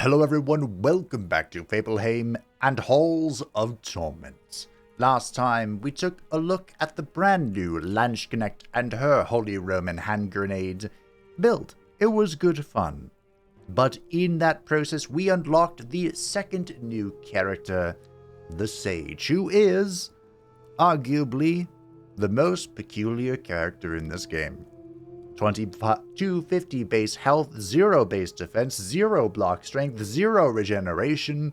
Hello everyone, welcome back to Fableheim and Halls of Torment. Last time, we took a look at the brand new Landsknecht and her Holy Roman hand grenade build. It was good fun. But in that process, we unlocked the second new character, the Sage, who is arguably the most peculiar character in this game. 250 base health, 0 base defense, 0 block strength, 0 regeneration,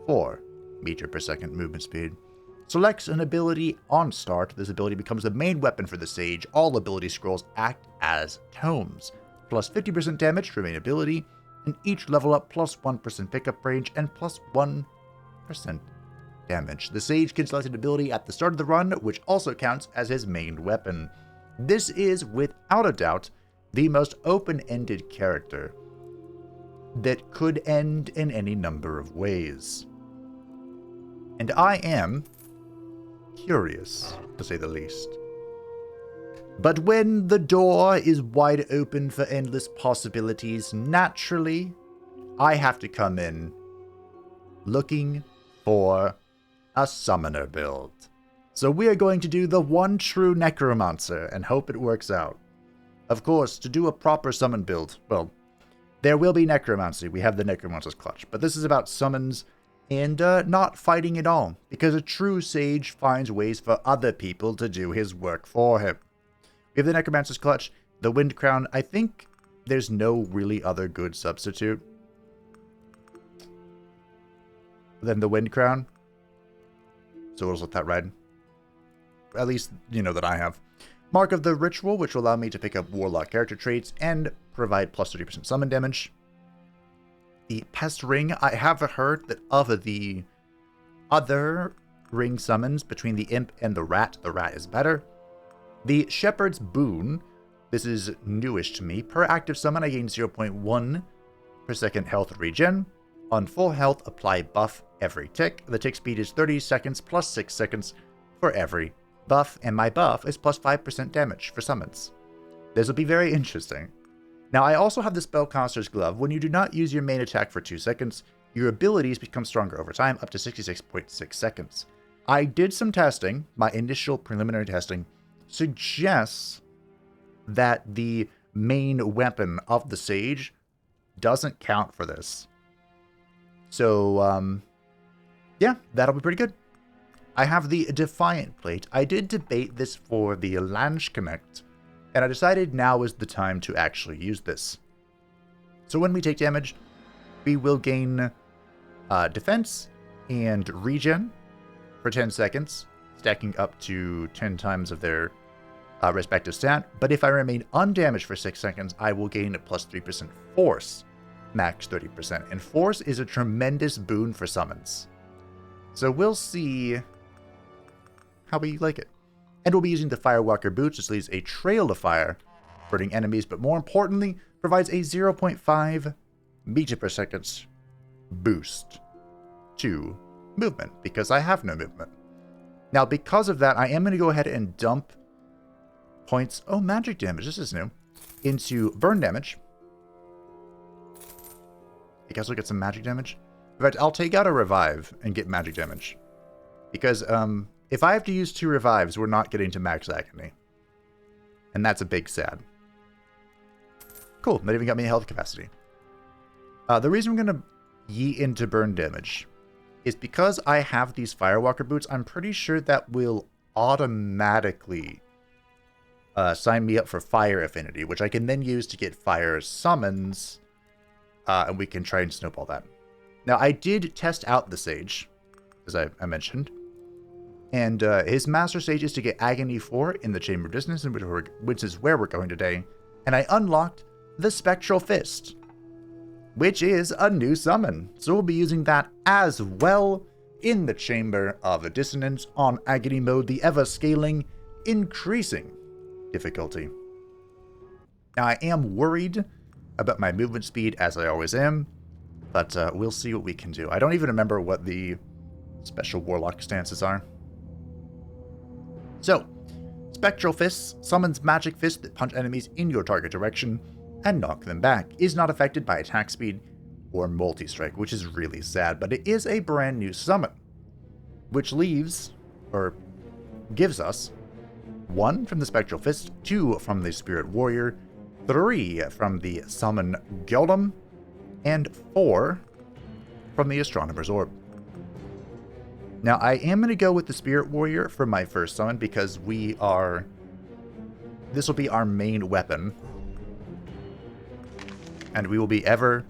4 meter per second movement speed. Selects an ability on start. This ability becomes the main weapon for the Sage. All ability scrolls act as tomes. Plus 50% damage to remain ability, and each level up plus 1% pickup range and plus 1% damage. The Sage can select an ability at the start of the run, which also counts as his main weapon. This is, without a doubt, the most open-ended character that could end in any number of ways. And I am curious, to say the least. But when the door is wide open for endless possibilities, naturally, I have to come in looking for a summoner build. So we are going to do the one true necromancer and hope it works out. Of course, to do a proper summon build, well, there will be necromancy. We have the necromancer's clutch, but this is about summons and not fighting at all, because a true sage finds ways for other people to do his work for him. We have the necromancer's clutch, the wind crown. I think there's no really other good substitute than the wind crown. So we'll just let that ride. At least, you know, that I have. Mark of the Ritual, which will allow me to pick up Warlock character traits and provide plus 30% summon damage. The Pest Ring, I have heard that of the other ring summons between the Imp and the Rat is better. The Shepherd's Boon, this is newish to me. Per active summon, I gain 0.1 per second health regen. On full health, apply buff every tick. The tick speed is 30 seconds plus 6 seconds for every buff, and my buff is plus 5% damage for summons. This will be very interesting. Now, I also have the Spellcaster's Glove. When you do not use your main attack for 2 seconds, your abilities become stronger over time, up to 66.6 seconds. I did some testing. My initial preliminary testing suggests that the main weapon of the Sage doesn't count for this. So, yeah, that'll be pretty good. I have the Defiant Plate. I did debate this for the Landsknecht, and I decided now is the time to actually use this. So when we take damage, we will gain defense and regen for 10 seconds, stacking up to 10 times of their respective stat. But if I remain undamaged for 6 seconds, I will gain a plus 3% force, max 30%. And force is a tremendous boon for summons. So we'll see how we like it. And we'll be using the Firewalker Boots, which leaves a trail of fire, burning enemies, but more importantly, provides a 0.5 meter per second boost to movement, because I have no movement. Now, because of that, I am going to go ahead and dump points, magic damage, this is new, into burn damage. I guess we'll get some magic damage. In fact, I'll take out a revive and get magic damage. Because, if I have to use 2 revives, we're not getting to max agony. And that's a big sad. Cool, that even got me a health capacity. The reason I'm going to yeet into burn damage is because I have these Firewalker Boots, I'm pretty sure that will automatically sign me up for Fire Affinity, which I can then use to get Fire Summons, and we can try and snowball that. Now, I did test out the Sage, as I mentioned. And his Master Sage is to get Agony 4 in the Chamber of Dissonance, which is where we're going today. And I unlocked the Spectral Fist, which is a new summon. So we'll be using that as well in the Chamber of Dissonance on Agony mode, the ever-scaling, increasing difficulty. Now, I am worried about my movement speed, as I always am, but we'll see what we can do. I don't even remember what the special Warlock stances are. So, Spectral Fists summons magic fists that punch enemies in your target direction and knock them back. Is not affected by attack speed, or multi-strike, which is really sad, but it is a brand new summon, which leaves, or gives us, 1 from the Spectral Fist, 2 from the Spirit Warrior, 3 from the Summon Golem, and 4 from the Astronomer's Orb. Now, I am going to go with the Spirit Warrior for my first summon because this will be our main weapon, and we will be ever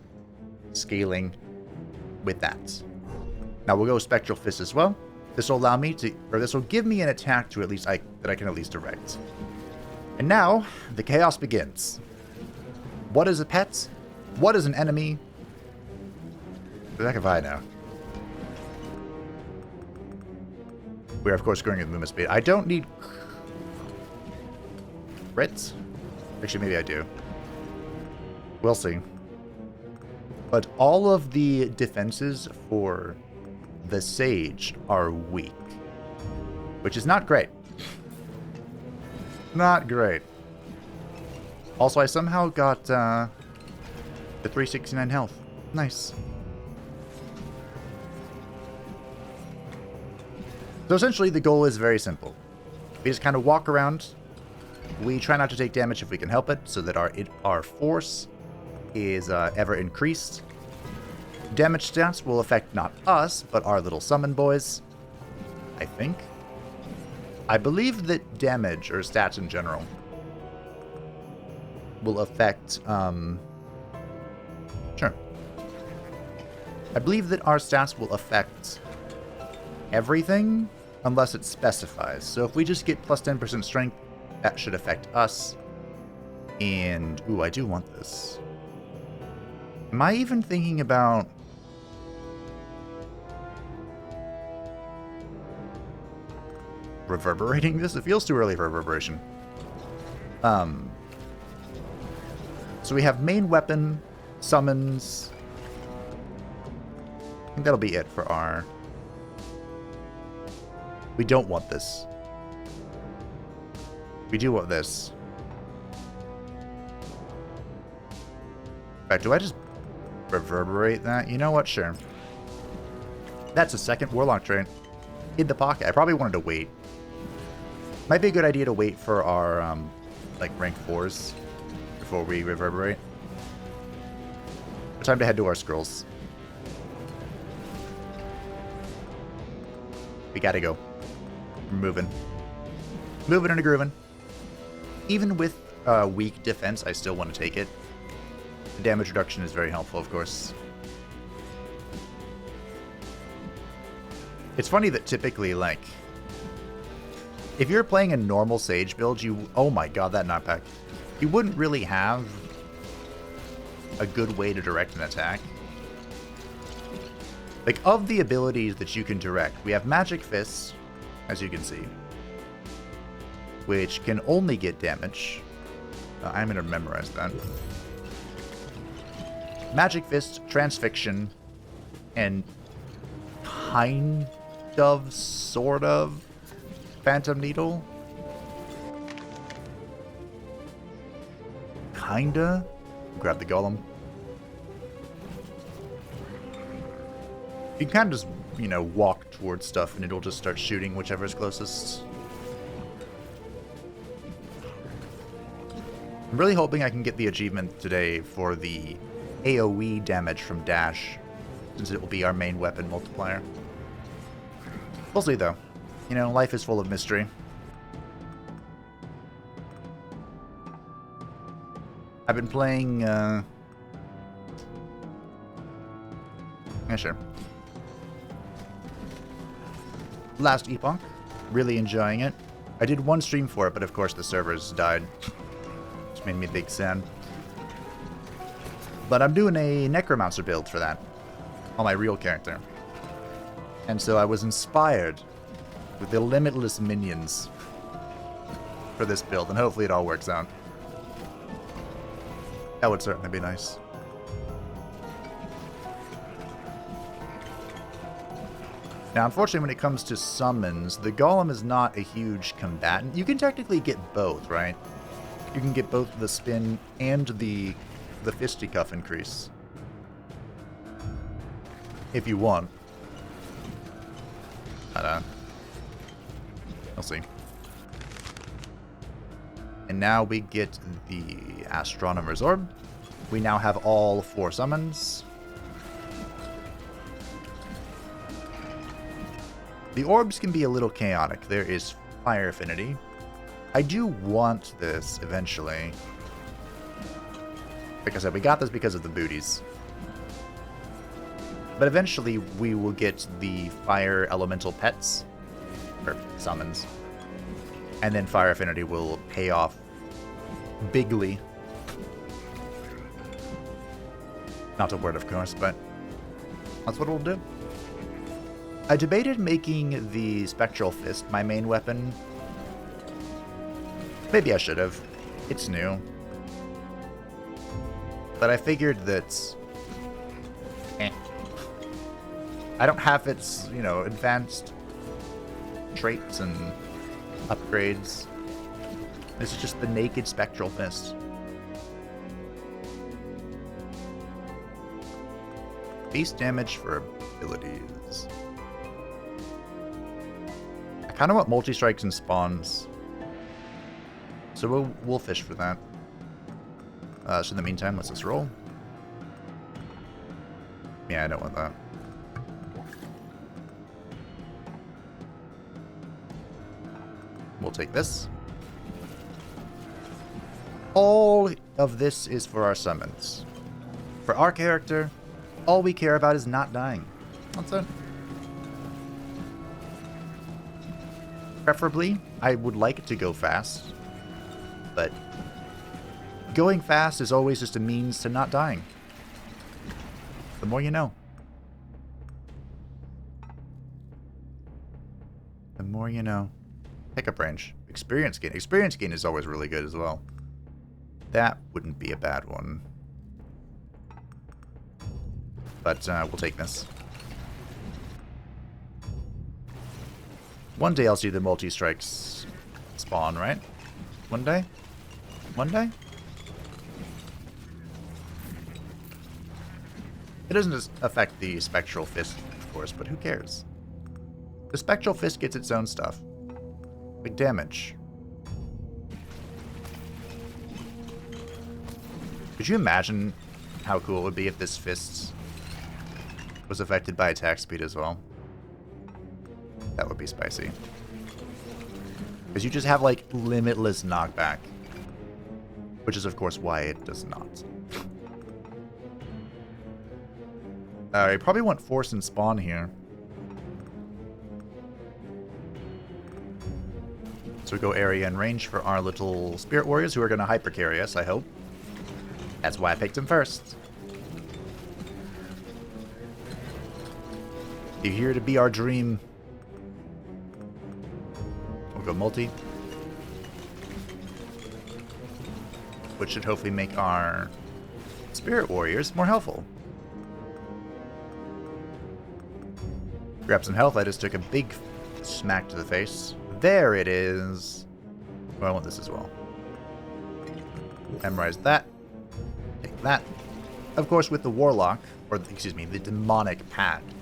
scaling with that. Now, we'll go Spectral Fist as well. This will allow me to, or this will give me an attack that I can at least direct. And now, the chaos begins. What is a pet? What is an enemy? The heck if I know. We're of course going with movement speed. I don't need crits. Actually, maybe I do. We'll see. But all of the defenses for the Sage are weak, which is not great. Not great. Also, I somehow got the 369 health. Nice. So essentially, the goal is very simple. We just kind of walk around. We try not to take damage if we can help it, so that our force is ever increased. Damage stats will affect not us, but our little summon boys, I think. I believe that damage, or stats in general, will affect, sure. I believe that our stats will affect everything, unless it specifies. So if we just get plus 10% strength, that should affect us. And, ooh, I do want this. Am I even thinking about... reverberating this? It feels too early for reverberation. So we have main weapon, summons. I think that'll be it for our... We don't want this. We do want this. In fact, do I just reverberate that? You know what? Sure. That's a second Warlock trait in the pocket. I probably wanted to wait. Might be a good idea to wait for our, like, rank 4s before we reverberate. Time to head to our scrolls. We gotta go. We're moving. Moving and grooving. Even with weak defense, I still want to take it. The damage reduction is very helpful, of course. It's funny that typically, like, if you're playing a normal Sage build, oh my god, that knockback. You wouldn't really have a good way to direct an attack. Like, of the abilities that you can direct, we have Magic Fists, as you can see, which can only get damage. I'm going to memorize that. Magic Fist, Transfixion, and kind of, sort of, Phantom Needle. Kinda. Grab the Golem. You can kind of just, you know, walk towards stuff and it'll just start shooting whichever's closest. I'm really hoping I can get the achievement today for the AoE damage from Dash, since it will be our main weapon multiplier. We'll see, though. You know, life is full of mystery. I've been playing, yeah, sure. Last Epoch. Really enjoying it. I did one stream for it, but of course the servers died. Which made me a big sad. But I'm doing a Necromancer build for that. On my real character. And so I was inspired with the limitless minions for this build, and hopefully it all works out. That would certainly be nice. Now, unfortunately, when it comes to summons, the Golem is not a huge combatant. You can technically get both, right? You can get both the spin and the fisticuff increase. if you want. But, we'll see. And now we get the Astronomer's Orb. We now have all 4 summons. The orbs can be a little chaotic. There is Fire Affinity. I do want this eventually. Like I said, we got this because of the booties. But eventually we will get the Fire Elemental Pets. Or summons. And then Fire Affinity will pay off bigly. Not a word, of course, but that's what it'll do. I debated making the Spectral Fist my main weapon. Maybe I should have. It's new. But I figured that... I don't have its, you know, advanced traits and upgrades. This is just the naked Spectral Fist. Base damage for abilities. I kind of want multi-strikes and spawns. So we'll fish for that. So in the meantime, let's just roll. Yeah, I don't want that. We'll take this. All of this is for our summons. For our character, all we care about is not dying. That's it. Preferably, I would like it to go fast. But going fast is always just a means to not dying. The more you know. The more you know. Pickup range. Experience gain. Experience gain is always really good as well. That wouldn't be a bad one. But we'll take this. One day I'll see the multi-strikes spawn, right? One day? One day? It doesn't just affect the Spectral Fist, of course, but who cares? The Spectral Fist gets its own stuff. Big damage. Could you imagine how cool it would be if this fist was affected by attack speed as well? That would be spicy. Because you just have, like, limitless knockback. Which is, of course, why it does not. I probably want Force and Spawn here. So we go area and range for our little Spirit Warriors who are going to hyper carry us, I hope. That's why I picked them first. You're here to be our dream. We'll go multi. Which should hopefully make our Spirit Warriors more helpful. Grab some health. I just took a big smack to the face. There it is. Oh, I want this as well. Memorize that. Take that. Of course, with the Warlock, or excuse me, the Demonic Pact,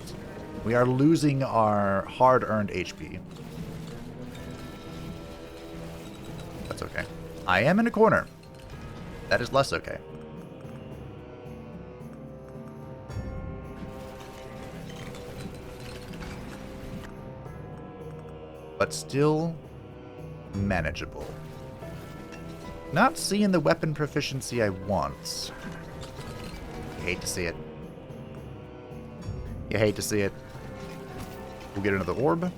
we are losing our hard-earned HP. That's okay. I am in a corner. That is less okay. But still manageable. Not seeing the weapon proficiency I want. You hate to see it. You hate to see it. We'll get another orb.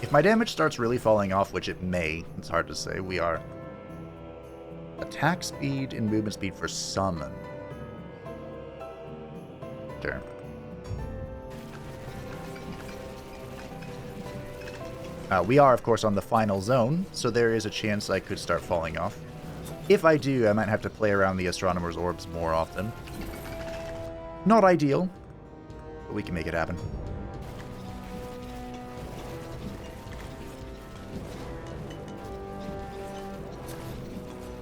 If my damage starts really falling off, which it may, it's hard to say, we are attack speed and movement speed for summon. Sure. We are, of course, on the final zone, so there is a chance I could start falling off. If I do, I might have to play around the Astronomer's Orbs more often. Not ideal, but we can make it happen.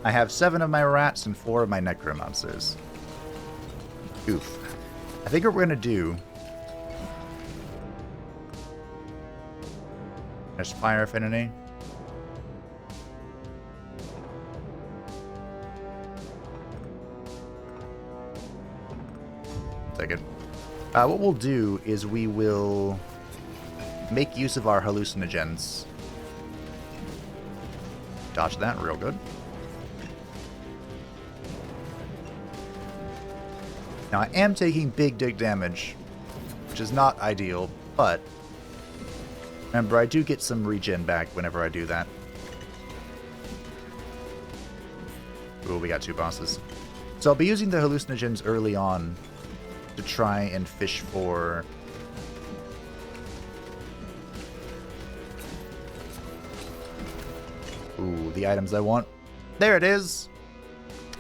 I have 7 of my rats and 4 of my necromancers. Oof. I think what we're gonna do... There's fire affinity. Second. What we'll do is we will make use of our hallucinogens. Dodge that real good. Now I am taking big dig damage, which is not ideal, but remember I do get some regen back whenever I do that. Ooh, we got 2 bosses. So I'll be using the hallucinogens early on to try and fish for... Ooh, the items I want. There it is!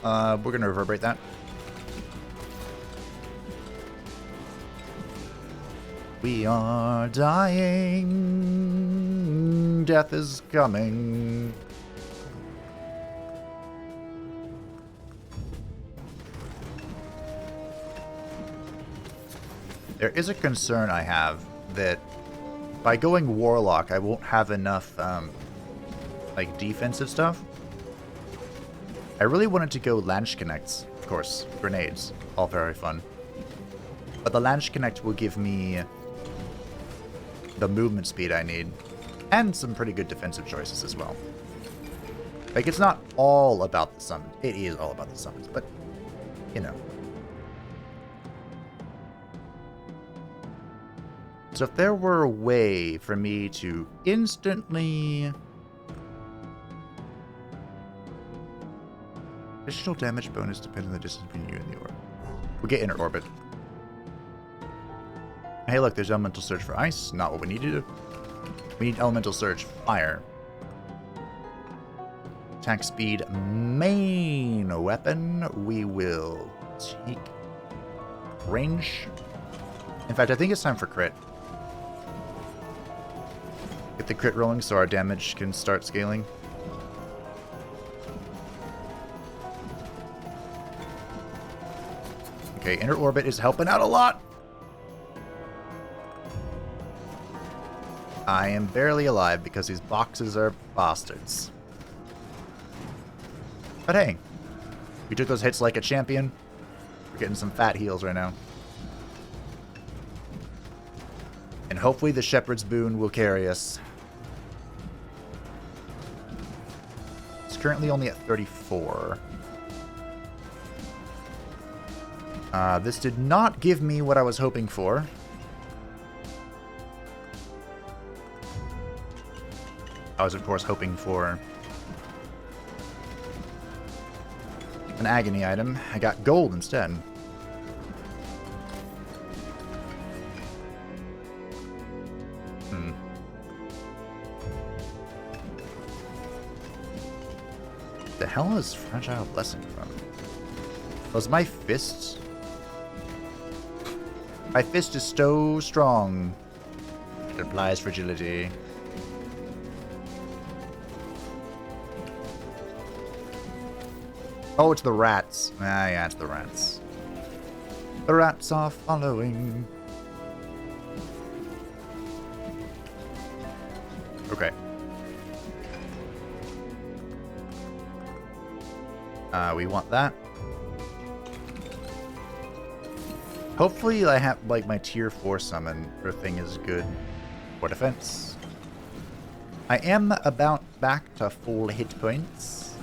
We're gonna reverberate that. We are dying. Death is coming. There is a concern I have that by going Warlock, I won't have enough, like, defensive stuff. I really wanted to go Launch Connects, of course, grenades, all very fun. But the Launch Connect will give me the movement speed I need, and some pretty good defensive choices as well. Like, it's not all about the summons. It is all about the summons, but, you know. So if there were a way for me to instantly... Additional damage bonus depends on the distance between you and the orb. We'll get inner orbit. Hey look, there's elemental surge for ice. Not what we need to do. We need elemental surge fire. Attack speed main weapon. We will take range. In fact, I think it's time for crit. Get the crit rolling so our damage can start scaling. Okay, inner orbit is helping out a lot. I am barely alive because these boxes are bastards. But hey, we took those hits like a champion. We're getting some fat heals right now. And hopefully the Shepherd's Boon will carry us. It's currently only at 34. This did not give me what I was hoping for. I was, of course, hoping for an Agony item. I got gold instead. The hell is Fragile Blessing from? Was my fist? My fist is so strong. It applies fragility. Oh, it's the rats. Ah, yeah, it's the rats. The rats are following. Okay. We want that. Hopefully I have, like, my tier 4 summon or thing is good for defense. I am about back to full hit points.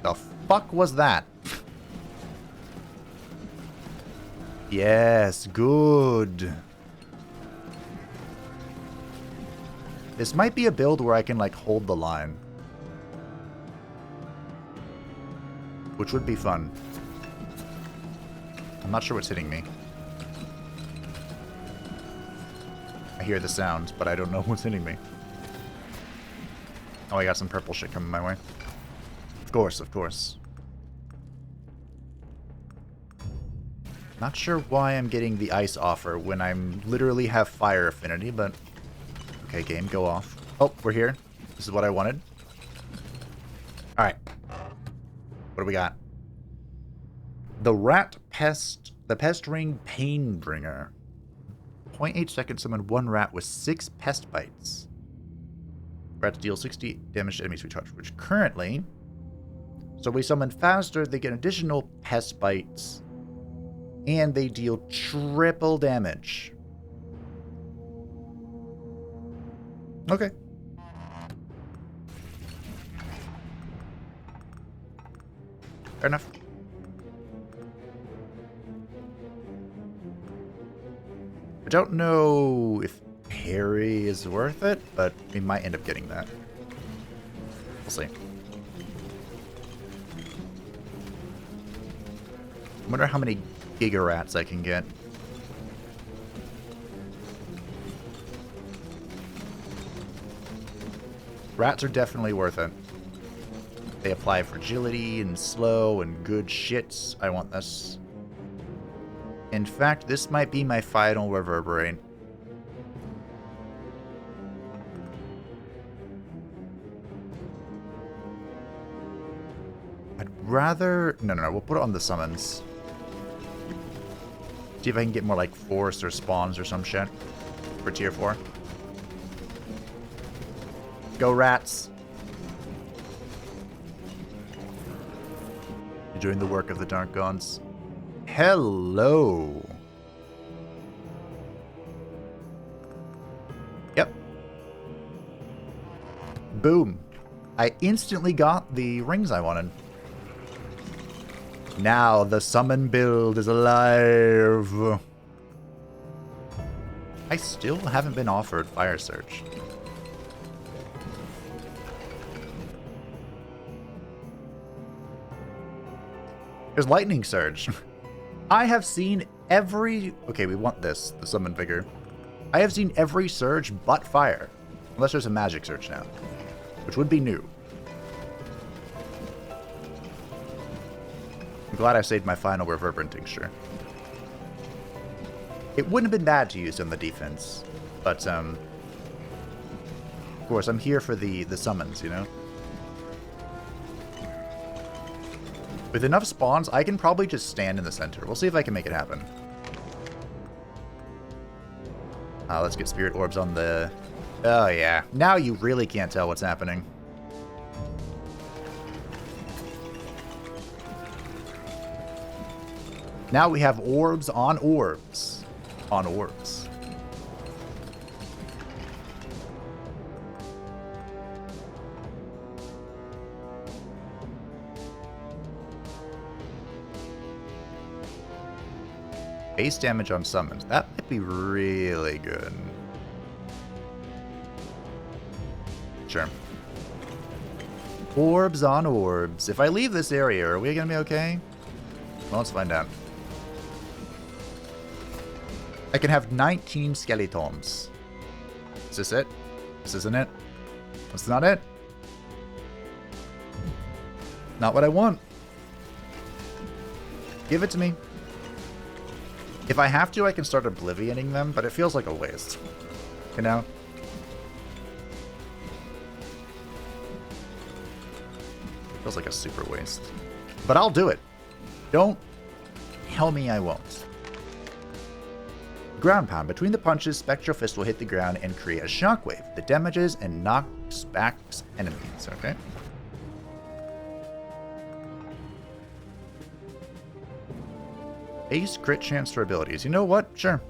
The fuck was that? Yes, good. This might be a build where I can, like, hold the line. Which would be fun. I'm not sure what's hitting me. I hear the sounds, but I don't know what's hitting me. Oh, I got some purple shit coming my way. Of course, of course. Not sure why I'm getting the ice offer when I'm literally have fire affinity, but... Okay, game, go off. Oh, we're here. This is what I wanted. Alright. What do we got? The rat pest, the pest ring painbringer. 0.8 seconds summon one rat with 6 pest bites. Rats deal 60 damage to enemies we touch, which currently... So we summon faster, they get additional pest bites, and they deal triple damage. Okay. Fair enough. I don't know if parry is worth it, but we might end up getting that. We'll see. I wonder how many Giga Rats I can get. Rats are definitely worth it. They apply fragility and slow and good shits. I want this. In fact, this might be my final Reverberate. I'd rather... No, we'll put it on the summons. See if I can get more like force or spawns or some shit for tier 4. Go rats. You're doing the work of the Dark Gods. Hello. Yep. Boom. I instantly got the rings I wanted. Now the summon build is alive. I still haven't been offered Fire Surge. There's Lightning Surge. I have seen every... Okay, we want this, the summon figure. I have seen every surge but fire. Unless there's a magic surge now. Which would be new. I'm glad I saved my final Reverberant Tincture. It wouldn't have been bad to use on the defense. But, of course, I'm here for the summons, you know? With enough spawns, I can probably just stand in the center. We'll see if I can make it happen. Let's get Spirit Orbs on the... Oh, yeah. Now you really can't tell what's happening. Now we have orbs on orbs. On orbs. Base damage on summons. That might be really good. Sure. Orbs on orbs. If I leave this area, are we gonna be okay? Well, let's find out. I can have 19 skeletons. Is this it? This isn't it? That's not it? Not what I want. Give it to me. If I have to, I can start oblivioning them, but it feels like a waste. You know? It feels like a super waste. But I'll do it. Don't tell me I won't. Ground pound. Between the punches, Spectral Fist will hit the ground and create a shockwave that damages and knocks back enemies. Okay. Ace crit chance for abilities. You know what? Sure.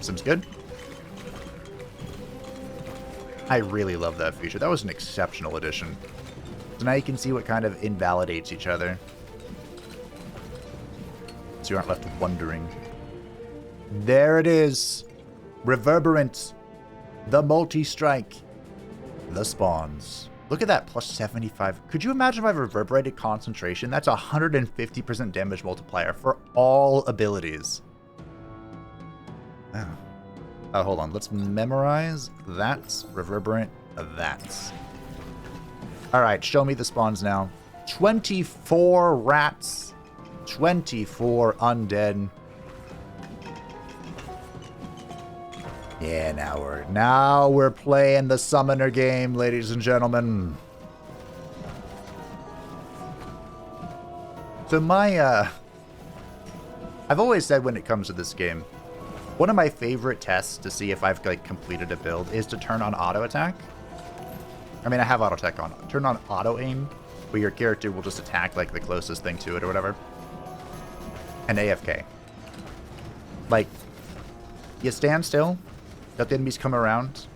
Seems good. I really love that feature. That was an exceptional addition. So now you can see what kind of invalidates each other. So you aren't left wondering. There it is. Reverberant. The multi-strike. The spawns. Look at that, plus 75. Could you imagine if I reverberated concentration? That's 150% damage multiplier for all abilities. Oh. Oh, hold on. Let's memorize. That's reverberant. That's. Alright, show me the spawns now. 24 rats. 24 undead. Yeah, now we're playing the summoner game, ladies and gentlemen. So my, I've always said when it comes to this game, one of my favorite tests to see if I've like completed a build is to turn on auto attack. I mean, I have auto attack on. Turn on auto aim, where your character will just attack like the closest thing to it or whatever. And AFK. Like, you stand still, let the enemies come around,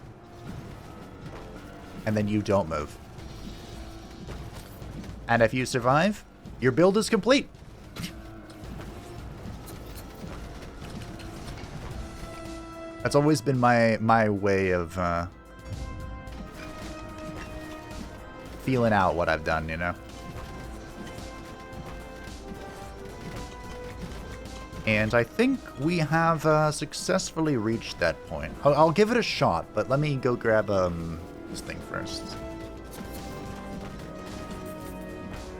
and then you don't move. And if you survive, your build is complete. That's always been my way of feeling out what I've done, you know? And I think we have successfully reached that point. I'll give it a shot, but let me go grab this thing first.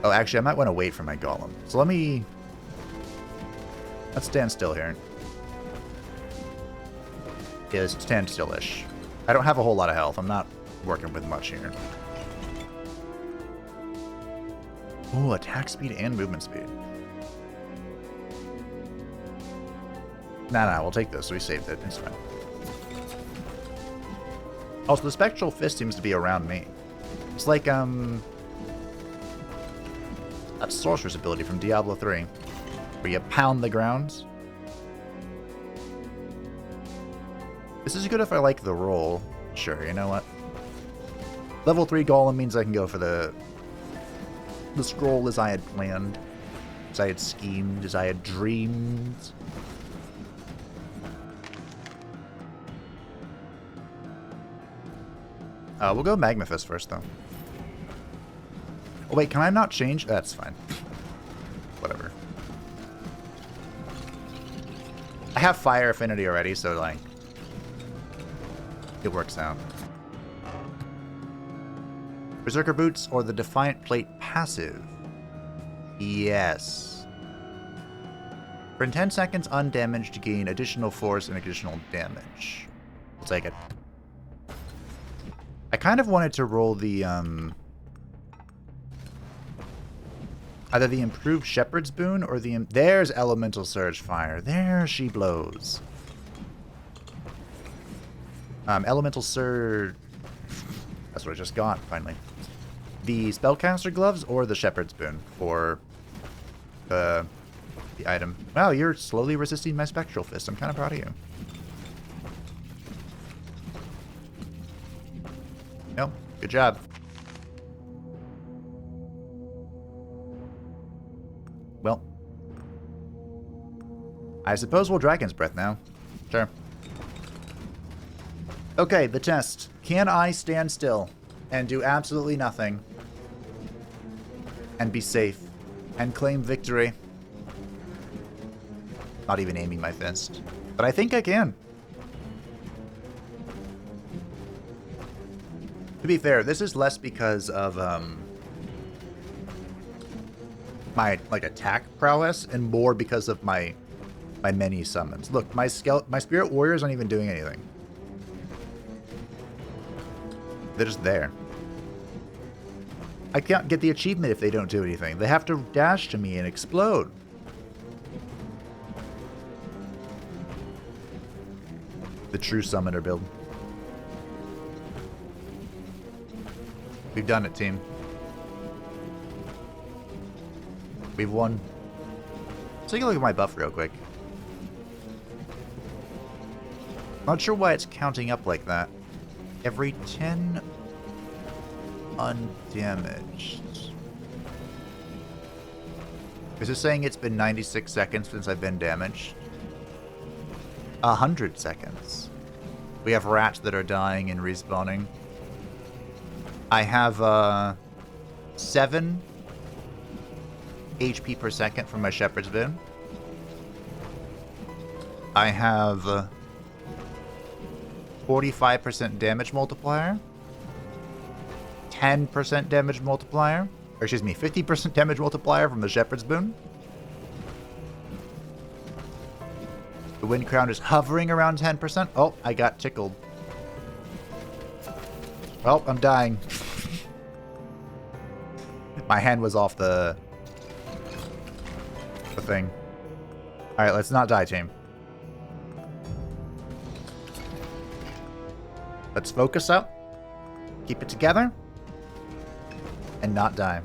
Oh, actually, I might want to wait for my golem. So let's stand still here. Yeah, stand still-ish. I don't have a whole lot of health. I'm not working with much here. Ooh, attack speed and movement speed. Nah, we'll take this. We saved it. It's fine. Also, the Spectral Fist seems to be around me. It's like, that Sorcerer's ability from Diablo 3, where you pound the ground. This is good if I like the roll. Sure, you know what? Level 3 Golem means I can go for the scroll as I had planned, as I had schemed, as I had dreamed. We'll go Magma Fist first, though. Oh, wait, can I not change? That's fine. Whatever. I have Fire Affinity already, so, like, it works out. Berserker Boots or the Defiant Plate passive? Yes. For 10 seconds undamaged, gain additional force and additional damage. I'll take it. I kind of wanted to roll the, either the improved Shepherd's Boon or the... There's Elemental Surge Fire. There she blows. Elemental Surge... That's what I just got, finally. The Spellcaster Gloves or the Shepherd's Boon for the item. Wow, you're slowly resisting my Spectral Fist. I'm kind of proud of you. Nope. Good job. Well. I suppose we'll Dragon's Breath now. Sure. Okay, the test. Can I stand still and do absolutely nothing and be safe and claim victory? Not even aiming my fist. But I think I can. To be fair, this is less because of my attack prowess and more because of my many summons. Look, my Spirit Warriors aren't even doing anything. They're just there. I can't get the achievement if they don't do anything. They have to dash to me and explode. The true summoner build. We've done it, team. We've won. Let's take a look at my buff real quick. Not sure why it's counting up like that. Every 10 undamaged. Is this saying it's been 96 seconds since I've been damaged? 100 seconds. We have rats that are dying and respawning. I have 7 HP per second from my Shepherd's Boon. I have 45% damage multiplier, 10% damage multiplier, or excuse me, 50% damage multiplier from the Shepherd's Boon. The Wind Crown is hovering around 10%. Oh, I got tickled. Well, I'm dying. My hand was off the thing. Alright, let's not die, team. Let's focus up. Keep it together. And not die.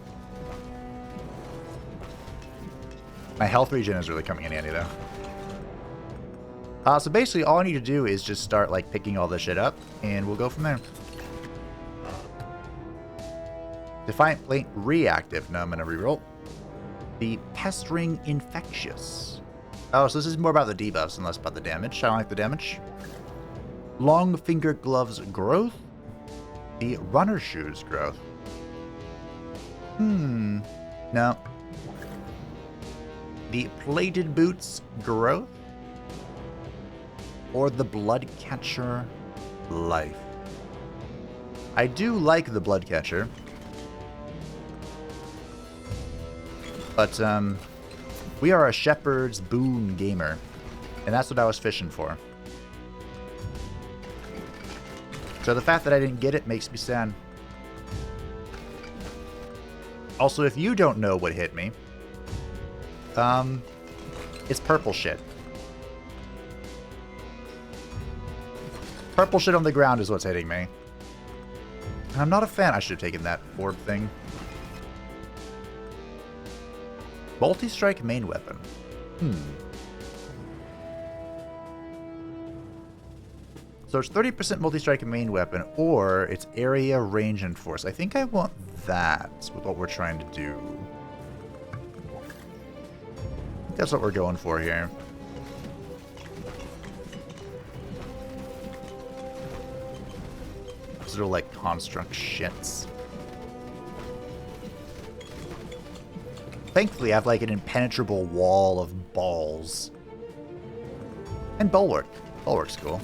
My health regen is really coming in handy, though. So basically, all I need to do is just start, like, picking all this shit up, and we'll go from there. Defiant Plaint reactive. Now I'm going to reroll. The Pestering Infectious. Oh, so this is more about the debuffs and less about the damage. I don't like the damage. Long Finger Gloves growth. The Runner Shoes growth. No. The Plated Boots growth. Or the Bloodcatcher life. I do like the Bloodcatcher. But, we are a Shepherd's Boon gamer. And that's what I was fishing for. So the fact that I didn't get it makes me sad. Also, if you don't know what hit me, it's purple shit. Purple shit on the ground is what's hitting me. And I'm not a fan. I should have taken that orb thing. Multi-strike main weapon. So it's 30% multi-strike main weapon, or it's area, range, and force. I think I want that with what we're trying to do. That's what we're going for here. Those are like construct shits. Thankfully, I have like an impenetrable wall of balls. And Bulwark. Bulwark's cool.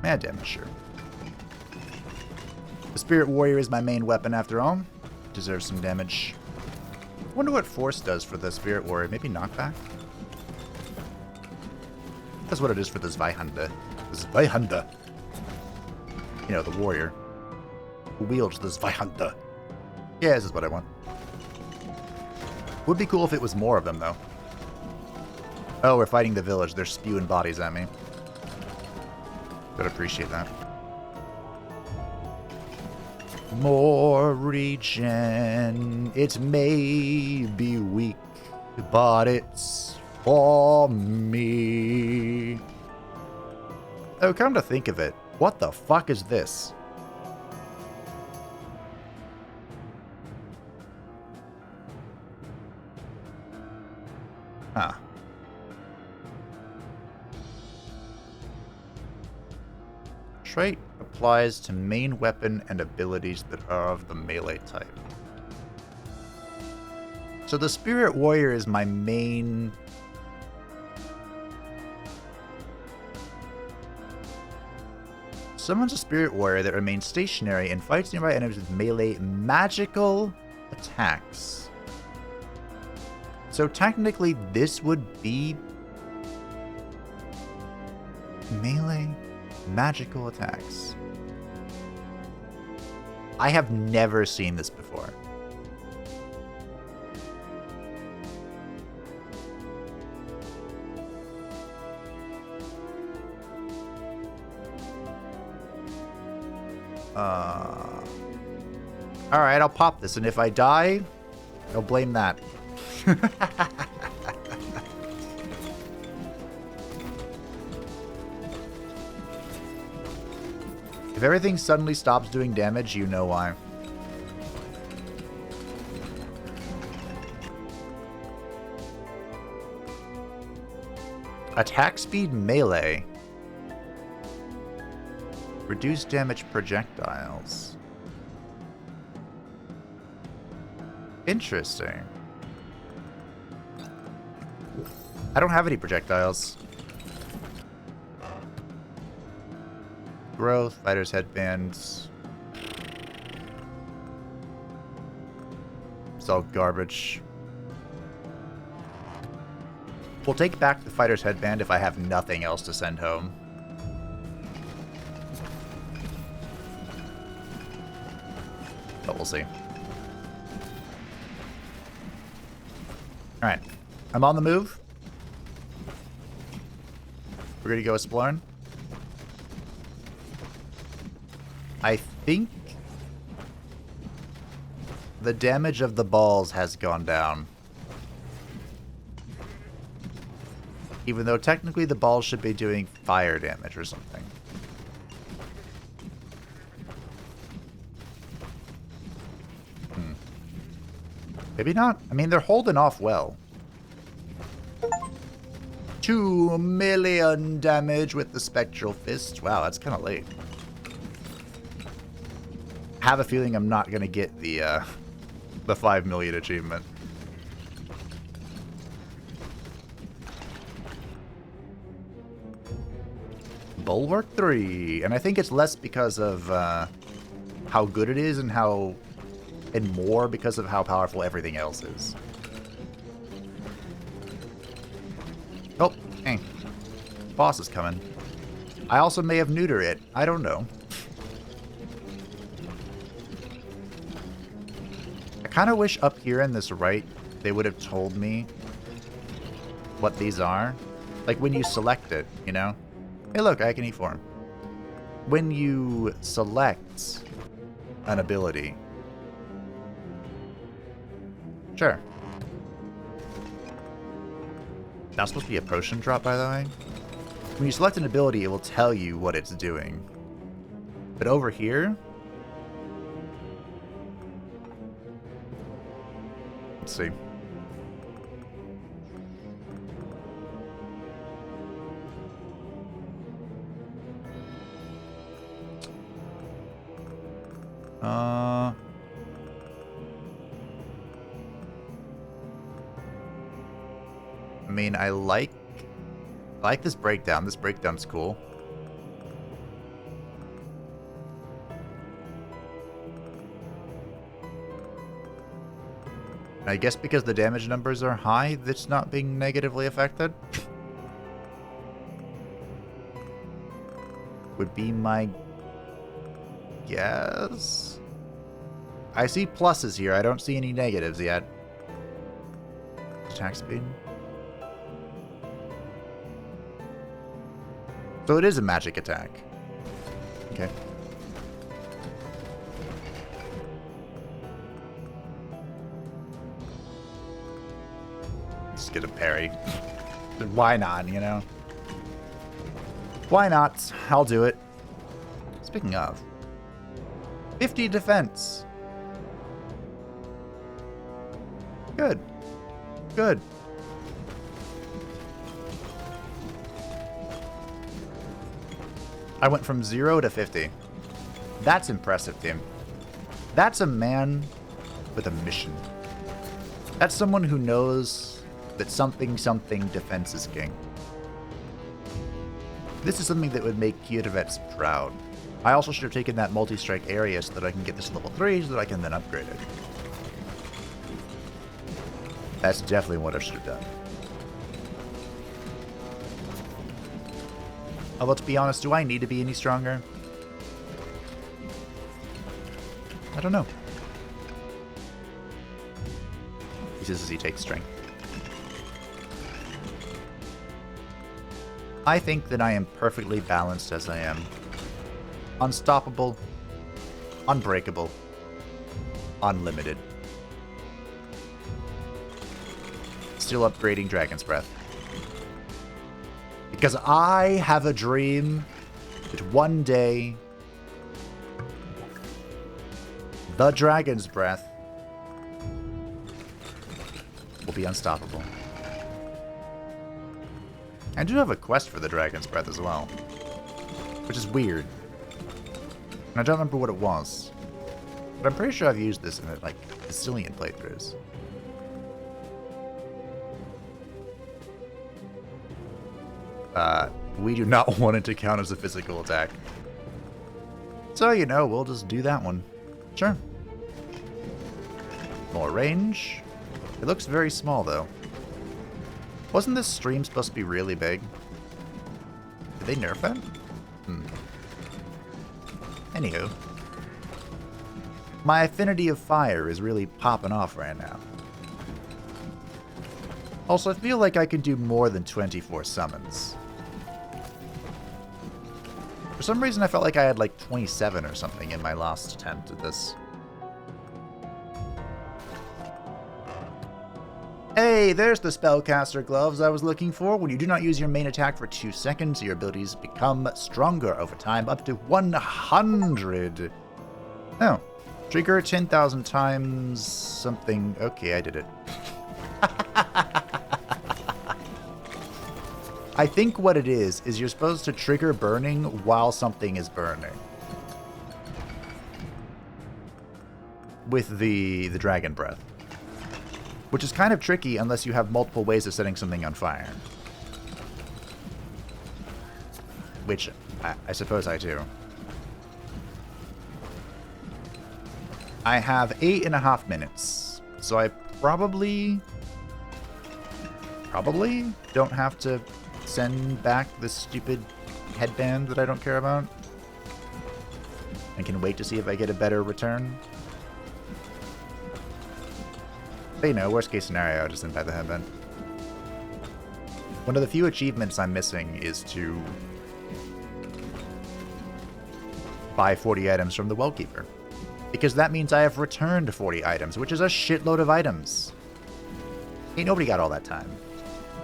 Yeah, damn, sure. The Spirit Warrior is my main weapon after all. Deserves some damage. Wonder what force does for the Spirit Warrior. Maybe knockback? That's what it is for the Zweihanda. The Zweihanda. You know, the warrior. Who wields the Zweihanda. Yeah, this is what I want. Would be cool if it was more of them, though. Oh, we're fighting the village. They're spewing bodies at me. Would appreciate that. More regen. It may be weak, but it's for me. Oh, come to think of it, what the fuck is this? Huh. Trait applies to main weapon and abilities that are of the melee type. So the Spirit Warrior is my main... Summons a Spirit Warrior that remains stationary and fights nearby enemies with melee magical attacks. So technically this would be melee magical attacks. I have never seen this before. Alright, I'll pop this, and if I die, I'll blame that. If everything suddenly stops doing damage, you know why. Attack speed melee. Reduce damage projectiles. Interesting. I don't have any projectiles. Growth, fighter's headbands. It's all garbage. We'll take back the fighter's headband if I have nothing else to send home. But we'll see. Alright. I'm on the move. We're gonna go exploring. I think the damage of the balls has gone down. Even though technically the balls should be doing fire damage or something. Maybe not. I mean, they're holding off well. 2 million damage with the Spectral Fist. Wow, that's kind of late. I have a feeling I'm not going to get the 5 million achievement. Bulwark 3. And I think it's less because of how good it is and more because of how powerful everything else is. Oh, hey. Boss is coming. I also may have neutered it. I don't know. I kind of wish up here in this right, they would have told me what these are. Like when you select it, you know? Hey look, Agony Form. When you select an ability. Sure. Not supposed to be a potion drop, by the way. When you select an ability, it will tell you what it's doing. But over here... Let's see. I mean, I like this breakdown. This breakdown's cool. I guess because the damage numbers are high, that's not being negatively affected. Would be my guess. I see pluses here. I don't see any negatives yet. Attack speed. So it is a magic attack. Okay. Just get a parry. Why not, you know? Why not? I'll do it. Speaking of. 50 defense. Good. Good. I went from 0 to 50. That's impressive, team. That's a man with a mission. That's someone who knows that something defense is king. This is something that would make Kietovets proud. I also should have taken that multi-strike area so that I can get this level 3 so that I can then upgrade it. That's definitely what I should have done. Although, to be honest, do I need to be any stronger? I don't know. He says as he takes strength. I think that I am perfectly balanced as I am. Unstoppable, unbreakable, unlimited. Still upgrading Dragon's Breath. Because I have a dream that one day the Dragon's Breath will be unstoppable. I do have a quest for the Dragon's Breath as well, which is weird. And I don't remember what it was, but I'm pretty sure I've used this in like a zillion playthroughs. We do not want it to count as a physical attack. So, you know, we'll just do that one. Sure. More range. It looks very small, though. Wasn't this stream supposed to be really big? Did they nerf it? Anywho. My affinity of fire is really popping off right now. Also, I feel like I could do more than 24 summons. For some reason, I felt like I had like 27 or something in my last attempt at this. Hey, there's the Spellcaster gloves I was looking for. When you do not use your main attack for 2 seconds, your abilities become stronger over time, up to 100. Oh. Trigger 10,000 times something. Okay, I did it. I think what it is you're supposed to trigger burning while something is burning. With the Dragon Breath. Which is kind of tricky unless you have multiple ways of setting something on fire. Which, I suppose I do. I have 8.5 minutes, so I probably don't have to send back this stupid headband that I don't care about. And can wait to see if I get a better return. But you know, worst case scenario, I'll just send back the headband. One of the few achievements I'm missing is to buy 40 items from the Wellkeeper. Because that means I have returned 40 items, which is a shitload of items. Ain't nobody got all that time.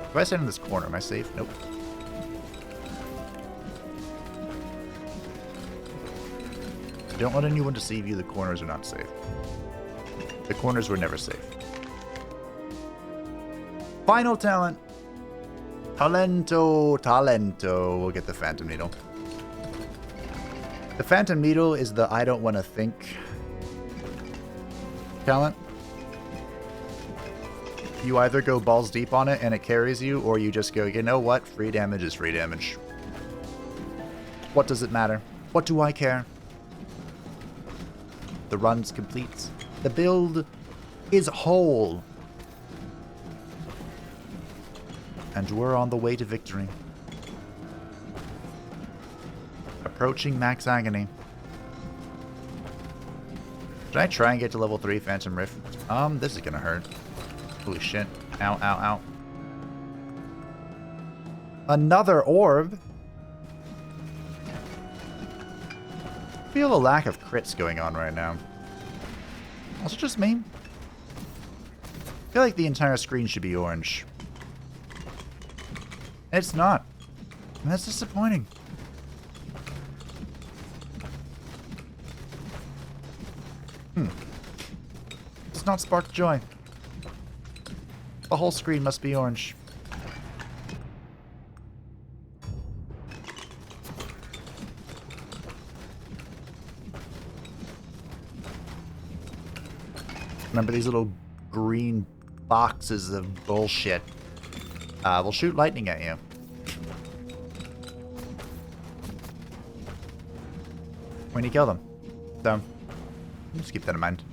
If I stand in this corner, am I safe? Nope. Don't let anyone deceive you, the corners are not safe. The corners were never safe. Final talent. Talento. We'll get the Phantom Needle. The Phantom Needle is the I don't want to think talent. You either go balls deep on it and it carries you, or you just go, you know what? Free damage is free damage. What does it matter? What do I care? The run's complete. The build is whole. And we're on the way to victory. Approaching max agony. Should I try and get to level 3 Phantom Rift? This is gonna hurt. Holy shit. Ow, ow, ow. Another orb? I feel a lack of crits going on right now. Also just me? I feel like the entire screen should be orange. It's not. And that's disappointing. It's not spark joy. The whole screen must be orange. Remember these little green boxes of bullshit? Will shoot lightning at you. When you kill them. So, just keep that in mind.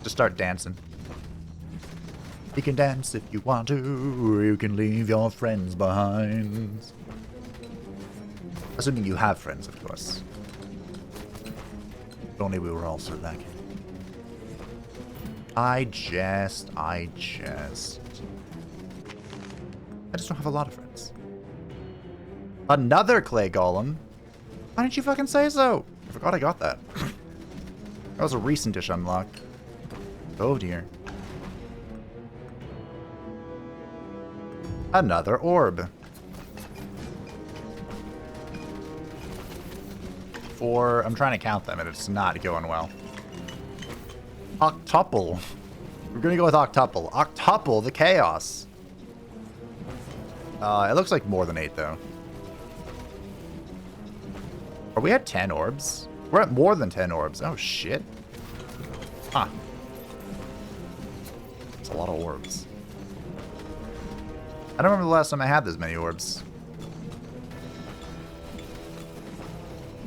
Just start dancing. You can dance if you want to, or you can leave your friends behind. Assuming you have friends, of course. If only we were all so lucky. I just don't have a lot of friends. Another clay golem? Why didn't you fucking say so? I forgot I got that. That was a recent-ish unlock. Oh dear. Another orb. 4. I'm trying to count them and it's not going well. Octuple. We're gonna go with octuple. Octuple, the chaos. It looks like more than 8 though. Are we at 10 orbs? We're at more than 10 orbs. Oh shit. Huh. It's a lot of orbs. I don't remember the last time I had this many orbs.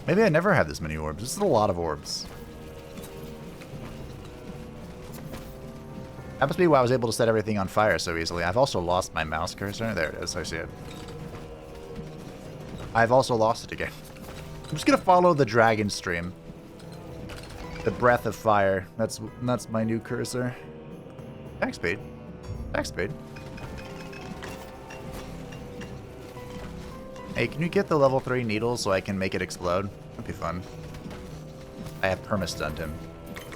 Maybe I never had this many orbs. This is a lot of orbs. That must be why I was able to set everything on fire so easily. I've also lost my mouse cursor. There it is. I see it. I've also lost it again. I'm just going to follow the dragon stream. The breath of fire. That's my new cursor. Attack speed. Attack speed. Hey, can you get the level 3 needle so I can make it explode? That'd be fun. I have perma-stunned him.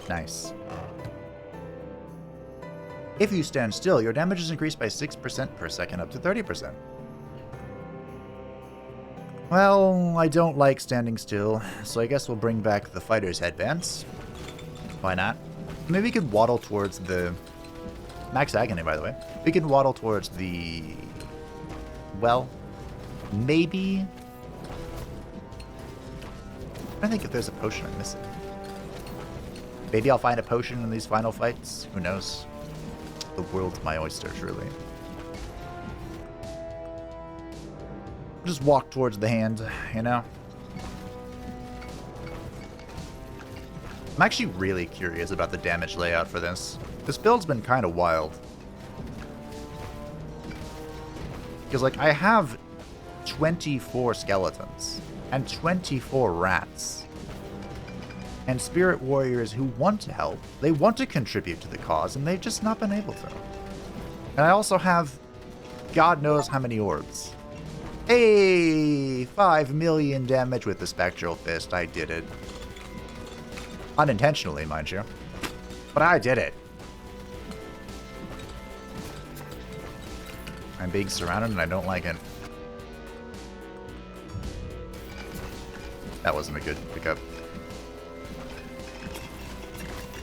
Nice. If you stand still, your damage is increased by 6% per second up to 30%. Well, I don't like standing still, so I guess we'll bring back the fighter's headbands. Why not? Maybe we could waddle towards the... Max Agony, by the way. We can waddle towards the... Well, maybe... I think if there's a potion I'm missing. Maybe I'll find a potion in these final fights. Who knows? The world's my oyster, truly. Just walk towards the hand, you know? I'm actually really curious about the damage layout for this. This build's been kind of wild. Because, like, I have 24 skeletons and 24 rats. And spirit warriors who want to help. They want to contribute to the cause, and they've just not been able to. And I also have God knows how many orbs. Hey! 5 million damage with the Spectral Fist. I did it. Unintentionally, mind you. But I did it. I'm being surrounded and I don't like it. That wasn't a good pickup.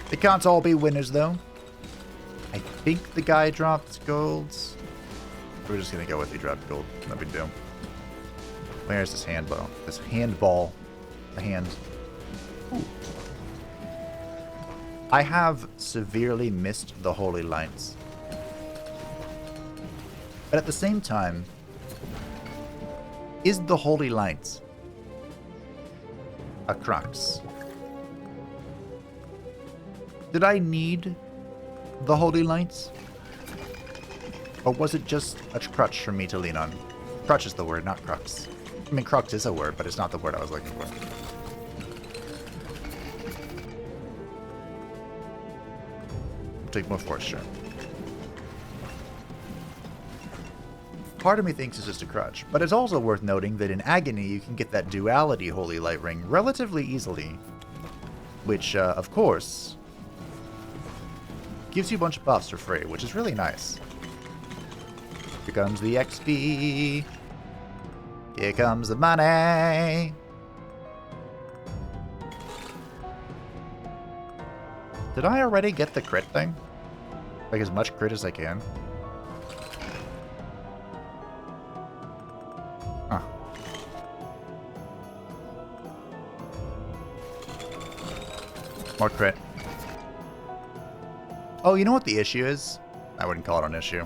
They can't all be winners, though. I think the guy dropped golds. We're just gonna go with he dropped gold. No big deal. Where's this handball? This handball. The hand. Ooh. I have severely missed the holy lights. But at the same time, is the holy lights a crux? Did I need the holy lights? Or was it just a crutch for me to lean on? Crutch is the word, not crux. I mean, crux is a word, but it's not the word I was looking for. Take more force, sure. Part of me thinks it's just a crutch, but it's also worth noting that in Agony you can get that duality Holy Light Ring relatively easily, which, of course, gives you a bunch of buffs for free, which is really nice. Here comes the XP. Here comes the money. Did I already get the crit thing? Like as much crit as I can? Huh. More crit. Oh, you know what the issue is? I wouldn't call it an issue.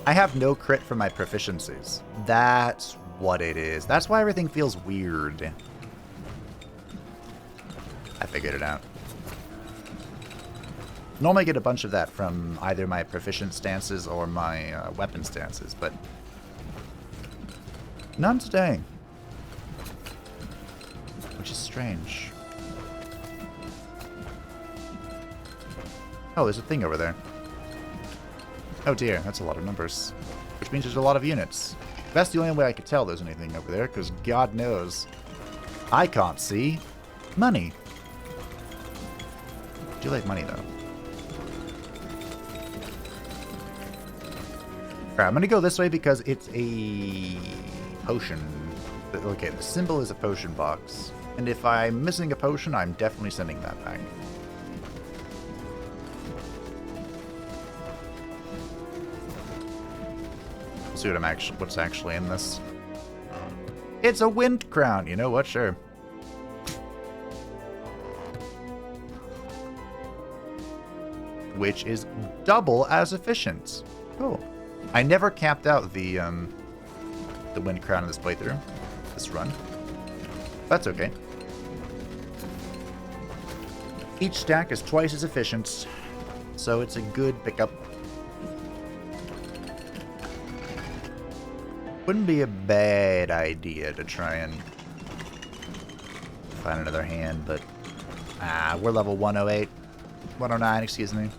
I have no crit for my proficiencies. That's what it is. That's why everything feels weird. I figured it out. Normally I get a bunch of that from either my proficient stances or my weapon stances, but none today. Which is strange. Oh, there's a thing over there. Oh dear, that's a lot of numbers. Which means there's a lot of units. That's the only way I could tell there's anything over there, because God knows I can't see money. I do like money, though. Alright, I'm going to go this way because it's a potion. Okay, the symbol is a potion box. And if I'm missing a potion, I'm definitely sending that back. We'll see what what's actually in this. It's a wind crown. You know what? Sure. Which is double as efficient. Cool. I never capped out the wind crown in this playthrough, this run. That's okay. Each stack is twice as efficient, so it's a good pickup. Wouldn't be a bad idea to try and find another hand, but Ah, we're level 108. 109, excuse me.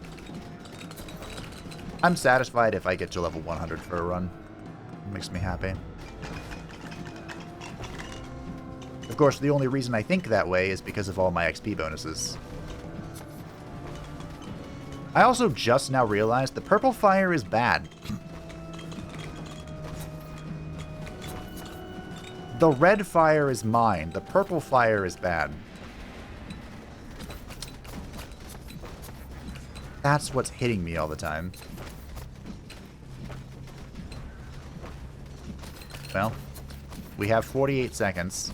I'm satisfied if I get to level 100 for a run. It makes me happy. Of course, the only reason I think that way is because of all my XP bonuses. I also just now realized the purple fire is bad. The red fire is mine. The purple fire is bad. That's what's hitting me all the time. Well, we have 48 seconds.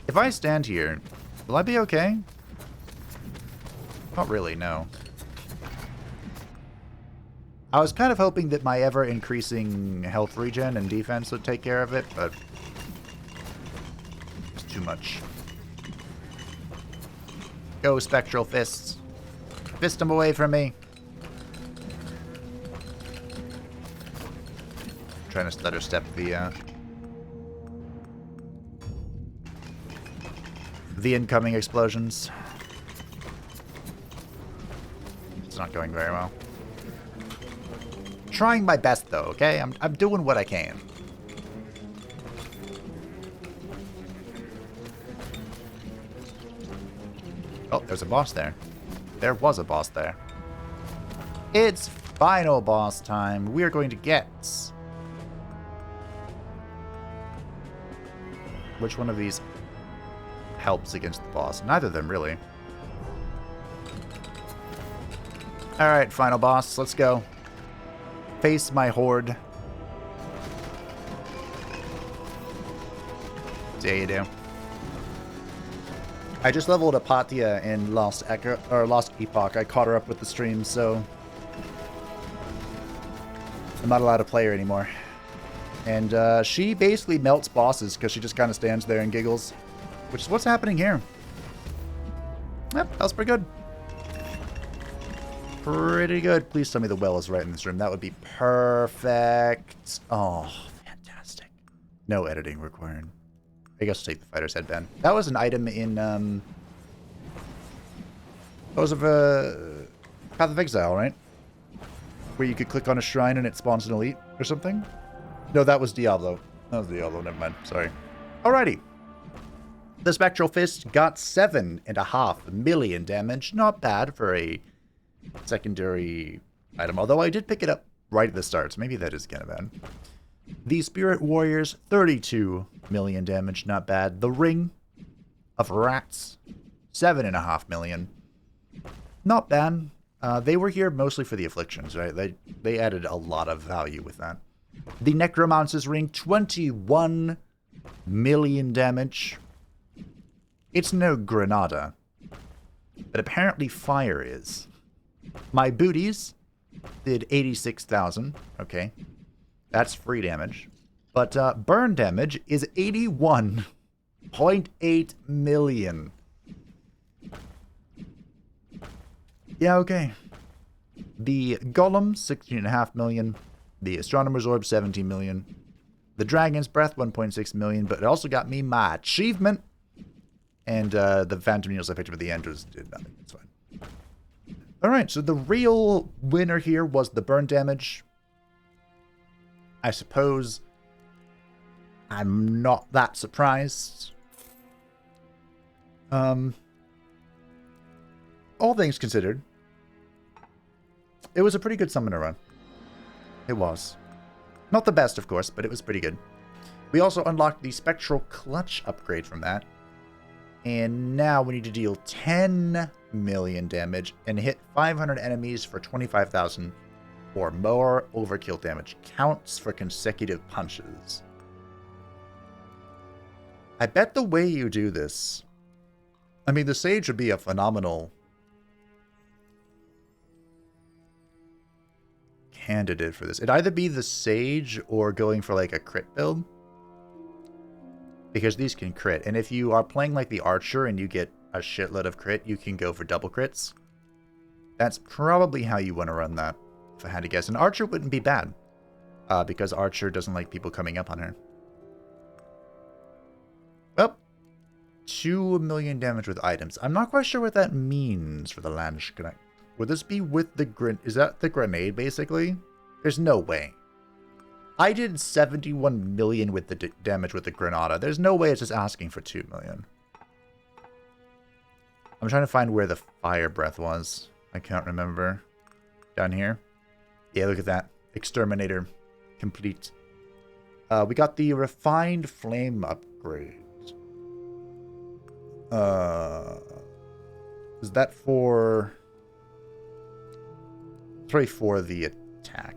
If I stand here, will I be okay? Not really, no. I was kind of hoping that my ever-increasing health regen and defense would take care of it, but it's too much. Go, Spectral Fists. Fist them away from me. Trying to stutter step the incoming explosions. It's not going very well. Trying my best though, okay? I'm doing what I can. Oh, there's a boss there. There was a boss there. It's final boss time. We are going to get... Which one of these helps against the boss? Neither of them, really. Alright, final boss. Let's go. Face my horde. There you do. I just leveled Apatia in Lost Epoch. I caught her up with the stream, so I'm not allowed to play her anymore. And she basically melts bosses because she just kind of stands there and giggles, which is what's happening here. Yep, that was pretty good. Pretty good. Please tell me the well is right in this room. That would be perfect. Oh, fantastic. No editing required. I guess I'll take the fighter's headband. That was an item in, that was of Path of Exile, right? Where you could click on a shrine and it spawns an elite or something? No, that was Diablo. That was Diablo, never mind. Sorry. Alrighty. The Spectral Fist got 7.5 million damage. Not bad for a secondary item, although I did pick it up right at the start, so maybe that is kind of bad. The Spirit Warriors, 32 million damage, not bad. The Ring of Rats, 7.5 million. Not bad. They were here mostly for the afflictions, right? They added a lot of value with that. The Necromancer's Ring, 21 million damage. It's no Granada, but apparently fire is. My booties did 86,000. Okay. That's free damage. But burn damage is 81.8 million. Yeah, okay. The Golem, 16.5 million. The Astronomer's Orb, 17 million. The Dragon's Breath, 1.6 million. But it also got me my achievement. And the Phantom Needles I picked up at the end did nothing. It's fine. Alright, so the real winner here was the burn damage. I suppose I'm not that surprised. All things considered, it was a pretty good summoner run. It was. Not the best, of course, but it was pretty good. We also unlocked the Spectral Clutch upgrade from that. And now we need to deal 10 million damage and hit 500 enemies for 25,000 or more. Overkill damage counts for consecutive punches. I bet the way you do this... I mean, the Sage would be a phenomenal candidate for this. It'd either be the Sage or going for like a crit build. Because these can crit. And if you are playing like the Archer and you get a shitload of crit, you can go for double crits. That's probably how you want to run that, if I had to guess. And Archer wouldn't be bad. Because Archer doesn't like people coming up on her. Well, 2 million damage with items. I'm not quite sure what that means for the Landsknecht. Would this be with the is that the grenade, basically? There's no way. I did 71 million with the damage with the Granada. There's no way it's just asking for 2 million. I'm trying to find where the fire breath was. I can't remember. Down here? Yeah, look at that. Exterminator. Complete. We got the refined flame upgrade. Is that for... Sorry, for the attack.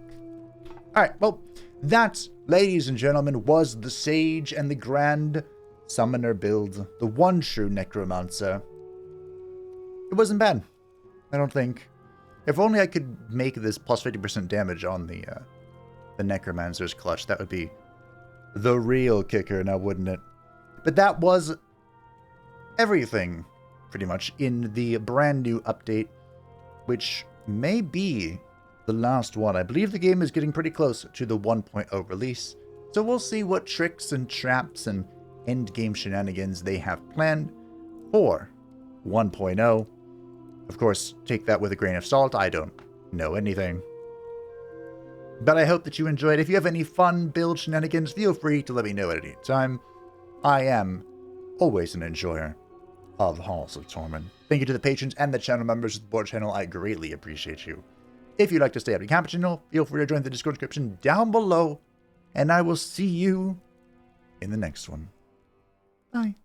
Alright, well, that, ladies and gentlemen, was the Sage and the Grand Summoner build. The one true Necromancer. It wasn't bad, I don't think. If only I could make this plus 50% damage on the Necromancer's clutch, that would be the real kicker now, wouldn't it? But that was everything, pretty much, in the brand new update, which may be the last one. I believe the game is getting pretty close to the 1.0 release, so we'll see what tricks and traps and endgame shenanigans they have planned for 1.0. Of course, take that with a grain of salt. I don't know anything. But I hope that you enjoyed. If you have any fun build shenanigans, feel free to let me know at any time. I am always an enjoyer of Halls of Torment. Thank you to the patrons and the channel members of the board channel. I greatly appreciate you. If you'd like to stay up to camp channel, feel free to join the Discord description down below. And I will see you in the next one. Bye.